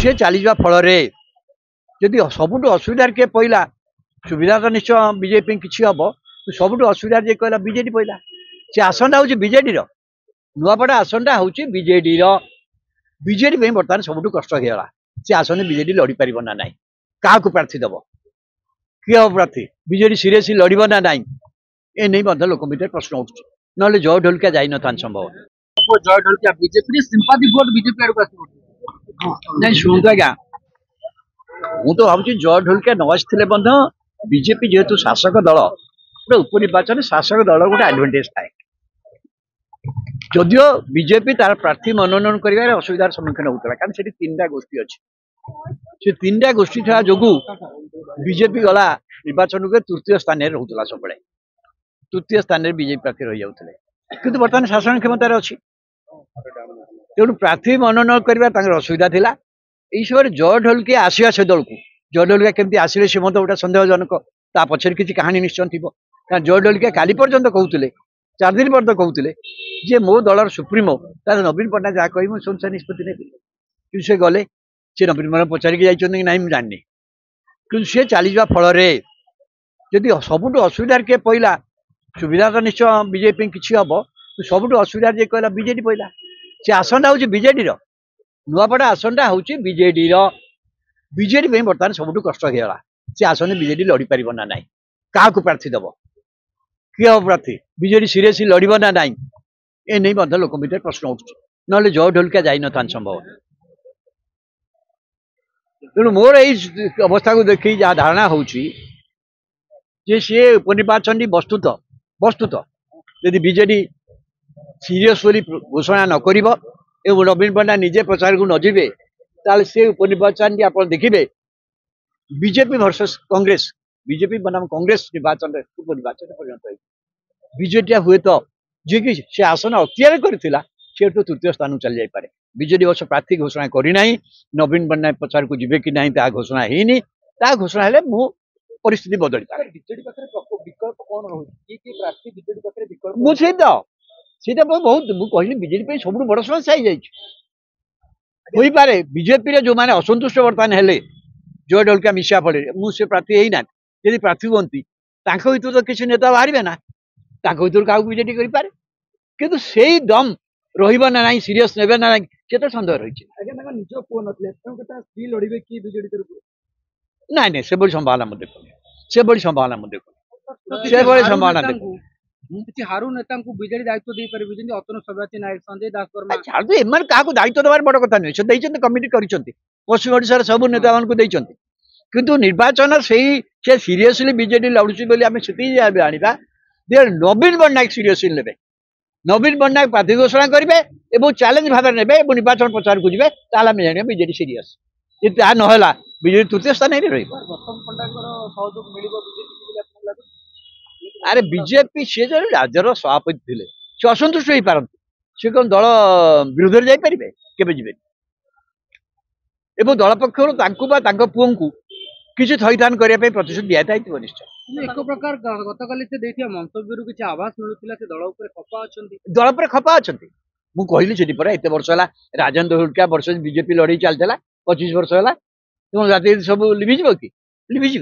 सी चली फल जदि सबुठ असुविधा किए पड़ा सुविधा तो निश्चय बीजेपी किसी हम सबुठ असुविधा जी कहला बीजेडी पड़ा सी आसनटा हूँ बीजेडी नुआपड़ा आसनटा हूँ बीजेडी बीजेडी बर्तमान सबुठ कष्ट होगा सी आसन बीजेडी लड़ी पार ना ना क्या प्रार्थी दब किए हम प्रार्थी बीजेडी सीरियसली लड़ ना ना ए नहीं लोक भर प्रश्न उठुच ना जय ढोलकिया जाई न संभव जय Dholakia BJP sympathy vote BJP आड़ नहीं शुणु आज्ञा मु तो भावी जय ढोलकिया न आसते बीजेपी जेहेतु शासक दल गोटे उपनिर्वाचन शासक दल गोटे एडभांटेज थाए जदियो बीजेपी तार प्रार्थी मनोनयन कर असुविधार सम्मुखीन होता कारण से तीन टा गोष्ठी अच्छी से तीन टा गोष्ठी था जो बीजेपी गला निर्वाचन को तृतीय स्थान में रोला सब तृतीय स्थान में बीजेपी प्रार्थी रही जाते किंतु बर्तमान शासन क्षमतार अच्छी तेणु प्रार्थी मनोनयन करवा असुविधा था यही समय जय ढोलकिया आसवा से दल को जय ढोलकिया केमती आसिले सी मत गोटे सन्देहजनक ता पछरे किसी कहानी निश्चय थी कारण जय ढोलकिया काली पर्यंत कहते 4 दिन पर्यंत कहते जे मो दलर सुप्रीमो तार नवीन पट्टनायक जहाँ कही मुझे अनुसार निष्पत्ति नहीं कि से गले सी नवीन पट्टनायक पचारिक जाइए ना मुझे जानी कि सी चली फल जदि सबुठ असुविधा किए पड़ा सुविधा तो निश्चय बीजेपी किसी हम सबुठ असुविधा जी कहला बीजेडी पड़ा सी आसनटा हूँ बीजेडी नुआपड़ा आसनटा हूँ बीजेडी बीजेडी बर्तमान सबुठ कष्ट होगा सी आसन बीजेडी लड़ी पार ना ना क्या प्रार्थी दब किए हम प्रार्थी बीजेडी सीरियसली लड़ ना ना ए नहीं लोक भर प्रश्न उठुच ना जय ढोलकिया जाई न संभव तेणु मोर यही अवस्था को देखी जहाँ धारणा हो सी उपनिर्वाचन वस्तुत वस्तुत यदि बीजेडी सीरियस घोषणा न कर नवीन पट्टनायक निजे प्रचार को नजीबे ताल से उपनिर्वाचन आप देखिए बीजेपी वर्सेस कांग्रेस बीजेपी बनाम कांग्रेस निर्वाचन उपनिर्वाचन परिणत बीजेडी हुए तो जी कि से आसन अख्तियार करथिला से तो तृतीय स्थान चली जापे बीजेडी वर्ष प्रार्थी घोषणा करना नवीन पट्टनायक प्रचार को जीवे कि ना ता घोषणा होनी ता घोषणा हेले मु परिस्थिति बदल पारे विकल्प कौन रोचे मुझे तो सीटा बहुत मुझे कहली बीजेडी सब बड़ समस्या हो पारे बीजेपी जो मैंने असंतुष्ट बर्तमान हेले जय ढोलकिया मिसा फल मुझे प्रार्थी होना यदि प्रार्थी हमें भर तो किसी नेता बाहर ना भर क्या बीजेडी करें किंतु से दम रहा ना सीरीयस ने ना केते सन्देह रही निज पुओ स्त्री लड़े कि बीजेडी तरफ ना ना से संभावना मुझे देखनी से संभावना मुझे देखनी से संभावना देखनी हारू नेता बीजेडी दायित्व दे पारे जेमती अतनु सब्याची नायक संजय दास वर्मा छाड़ एम क्या दायित्व देवार बड़ कथा नुहे से कमिटी कर पश्चिम ओडिशार सब नेता मानक किंतु निर्वाचन से सीरियसली बीजेडी लड़ुची आम से आना दे नवीन पट्टनायक सीरियसली ने नवीन पट्टनायक प्रार्थी घोषणा करेंगे और चैलेंज भाव में ने निर्वाचन प्रचार को जी ताल आम जाना बीजेडी सीरीयस जी ता ना बीजेडी तृतीय स्थान में रही अरे बीजेपी सी जो राज्यर सभापति थे सी असंतुष्ट हो पारती सी कौन दल विरोध जापारे केवे जी दल पक्ष पुओं को किसी थईथान करने प्रतिशोध दिखाई निश्चय एक प्रकार गतकाली से मंतव्य किसी आभास मिलूला से दल खपा अच्छा दल पर खपा अच्छा मुझे कहली से एत वर्ष है राजेन्द्र ढोलकिया वर्ष बीजेपी लड़े चलता 25 वर्ष है तुम जाति सब लिभिज कि लिभिज